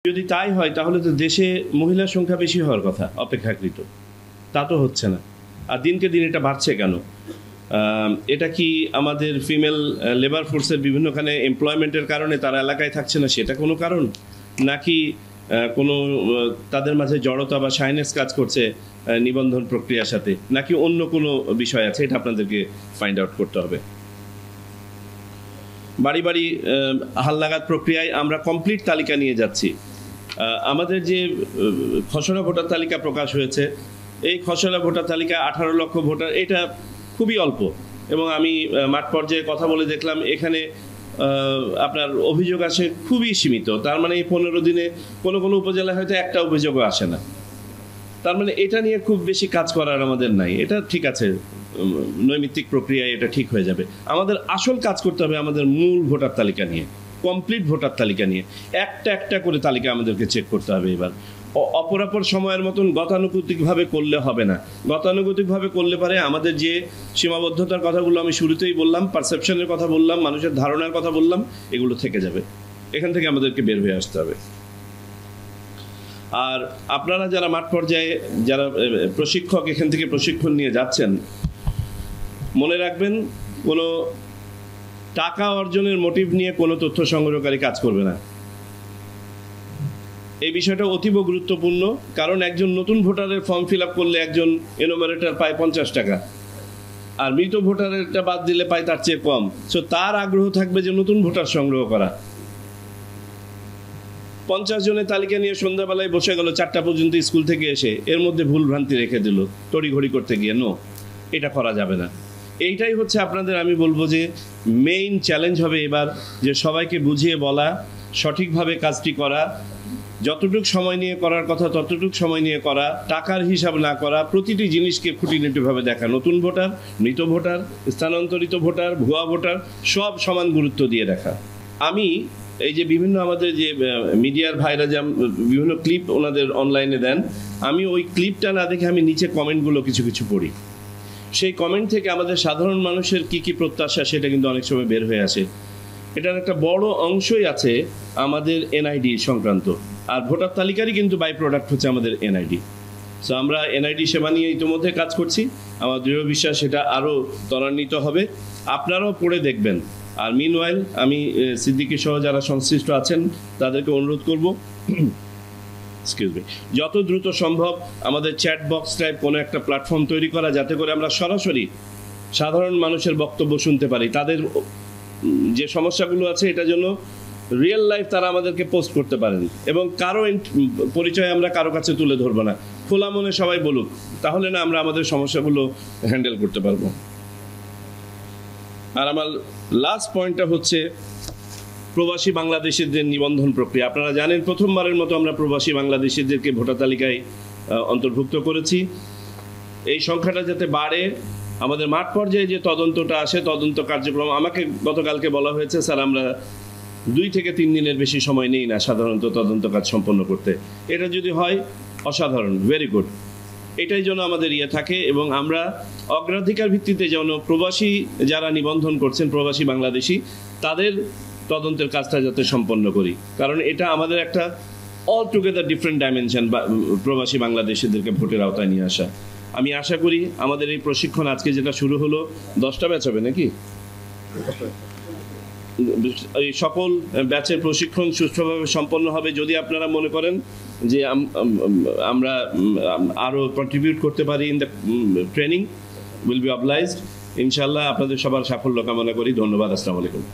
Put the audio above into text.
যদি তাই হয় তাহলে তো দেশে মহিলার সংখ্যা বেশি হওয়ার কথা অপেক্ষাকৃত, তা তো হচ্ছে না। আর দিনকে দিন এটা বাড়ছে কেন? এটা কি আমাদের ফিমেল লেবার ফোর্সের বিভিন্নখানে এমপ্লয়মেন্টের কারণে তারা এলাকায় থাকছে না, সেটা কোনো কারণ? নাকি কোনো তাদের মাঝে জড়তা বা শাইনেস কাজ করছে নিবন্ধন প্রক্রিয়ার সাথে, নাকি অন্য কোনো বিষয় আছে? এটা আপনাদেরকে ফাইন্ড আউট করতে হবে। বাড়ি বাড়ি হালনাগাদ প্রক্রিয়ায় আমরা কমপ্লিট তালিকা নিয়ে যাচ্ছি। আমাদের যে খসড়া ভোটার তালিকা প্রকাশ হয়েছে, এই খসড়া ভোটার তালিকায় 18 লক্ষ ভোটার, এটা খুবই অল্প। এবং আমি মাঠ পর্যায়ে কথা বলে দেখলাম এখানে আপনার অভিযোগ আসে খুবই সীমিত। তার মানে এই 15 দিনে কোনো কোনো উপজেলায় হয়তো একটা অভিযোগও আসে না। তার মানে এটা নিয়ে খুব বেশি কাজ করার আমাদের নাই। এটা ঠিক আছে, নৈমিত্তিক প্রক্রিয়ায় এটা ঠিক হয়ে যাবে। আমাদের আসল কাজ করতে হবে আমাদের মূল ভোটার তালিকা নিয়ে, কমপ্লিট ভোটার তালিকা নিয়ে। একটা একটা করে তালিকা আমাদেরকে চেক করতে হবে। এবার অপরাপর সময়ের মতন গতানুগতিকভাবে করলে হবে না। গতানুগতিকভাবে করলে পারে আমাদের যে সীমাবদ্ধতার কথাগুলো আমি শুরুতেই বললাম, পারসেপশনের কথা বললাম, মানুষের ধারণার কথা বললাম, এগুলো থেকে যাবে। এখান থেকে আমাদেরকে বের হয়ে আসতে হবে। আর আপনারা যারা মাঠ পর্যায়ে যারা প্রশিক্ষক এখান থেকে প্রশিক্ষণ নিয়ে যাচ্ছেন, মনে রাখবেন কোনো টাকা অর্জনের মোটিভ নিয়ে কোনো তথ্য সংগ্রহকারী কাজ করবে না। এই বিষয়টা অতীব গুরুত্বপূর্ণ, কারণ একজন নতুন ভোটারের ফর্ম ফিল আপ করলে একজন এনোমারেটর পায় 50 টাকা, আর মৃত ভোটারেরটা বাদ দিলে পায় তার চেয়ে কম। সো তার আগ্রহ থাকবে যে নতুন ভোটার সংগ্রহ করা। 50 জনের তালিকা নিয়ে সন্ধ্যাবেলায় বসে গেল 4টা পর্যন্ত স্কুল থেকে এসে, এর মধ্যে ভুল ভ্রান্তি রেখে দিল তড়িঘড়ি করতে গিয়ে। নো, এটা করা যাবে না। এইটাই হচ্ছে আপনাদের, আমি বলবো যে মেইন চ্যালেঞ্জ হবে এবার, যে সবাইকে বুঝিয়ে বলা, সঠিকভাবে কাজটি করা, যতটুকু সময় নিয়ে করার কথা ততটুকু সময় নিয়ে করা, টাকার হিসাব না করা, প্রতিটি জিনিসকে খুঁটিনাটিভাবে দেখা। নতুন ভোটার, মৃত ভোটার, স্থানান্তরিত ভোটার, ভুয়া ভোটার, সব সমান গুরুত্ব দিয়ে দেখা। আমি এই যে বিভিন্ন আমাদের যে মিডিয়ার ভাইরা যে বিভিন্ন ক্লিপ ওনাদের অনলাইনে দেন, আমি ওই ক্লিপটা না দেখে আমি নিচে কমেন্টগুলো কিছু কিছু পড়ি। সেই কমেন্ট থেকে আমাদের সাধারণ মানুষের কি কি প্রত্যাশা সেটা কিন্তু অনেক সময় বের হয়ে আসে। এটার একটা বড় অংশই আছে আমাদের এনআইডি সংক্রান্ত। আর ভোটার তালিকারই কিন্তু বাই প্রোডাক্ট হচ্ছে আমাদের এনআইডি। সো আমরা এনআইডি সেবা নিয়ে ইতিমধ্যে কাজ করছি। আমার দৃঢ় বিশ্বাস সেটা আরও ত্বরান্বিত হবে। আপনারাও পড়ে দেখবেন। আর মিনওয়াইল আমি সিদ্দিকী সহ যারা সংশ্লিষ্ট আছেন তাদেরকে অনুরোধ করব, যত দ্রুত সম্ভব আমাদের চ্যাট বক্স টাইপ কোনো একটা প্ল্যাটফর্ম তৈরি করা, যাতে করে আমরা সরাসরি সাধারণ মানুষের বক্তব্য শুনতে পারি। তাদের যে সমস্যাগুলো আছে এটা জন্য রিয়েল লাইফ তারা আমাদেরকে পোস্ট করতে পারেন, এবং কারো পরিচয় আমরা কারো কাছে তুলে ধরবো না। খোলা মনে সবাই বলুক, তাহলে না আমরা আমাদের সমস্যাগুলো হ্যান্ডেল করতে পারবো। আর আমার লাস্ট পয়েন্টটা হচ্ছে প্রবাসী বাংলাদেশিদের নিবন্ধন প্রক্রিয়া। আপনারা জানেন প্রথমবারের মতো আমরা প্রবাসী বাংলাদেশিদেরকে ভোটার তালিকায় অন্তর্ভুক্ত করেছি। এই সংখ্যাটা যাতে বাড়ে, আমাদের মাঠ পর্যায়ে যে তদন্তটা আসে, তদন্ত কার্যক্রম, আমাকে গতকালকে বলা হয়েছে স্যার আমরা 2 থেকে 3 দিনের বেশি সময় নেই না সাধারণত তদন্ত কাজ সম্পন্ন করতে। এটা যদি হয় অসাধারণ, ভেরি গুড। এটাই যেন আমাদের থাকে, এবং আমরা অগ্রাধিকার ভিত্তিতে যেন প্রবাসী যারা নিবন্ধন করছেন, প্রবাসী বাংলাদেশি, তাদের তদন্তের কাজটা যাতে সম্পন্ন করি। কারণ এটা আমাদের একটা অল টুগেদার ডিফারেন্ট ডাইমেনশন, প্রবাসী বাংলাদেশিদেরকে ভোটের আওতায় নিয়ে আসা। আমি আশা করি আমাদের এই প্রশিক্ষণ আজকে যেটা শুরু হলো, 10টা ব্যাচ হবে নাকি? এই সকল ব্যাচের প্রশিক্ষণ সুষ্ঠুভাবে সম্পন্ন হবে। যদি আপনারা মনে করেন যে আমরা আরও কন্ট্রিবিউট করতে পারি in the training, will be obliged. ইনশাআল্লাহ আপনাদের সবার সাফল্য কামনা করি। ধন্যবাদ। আসসালামু আলাইকুম।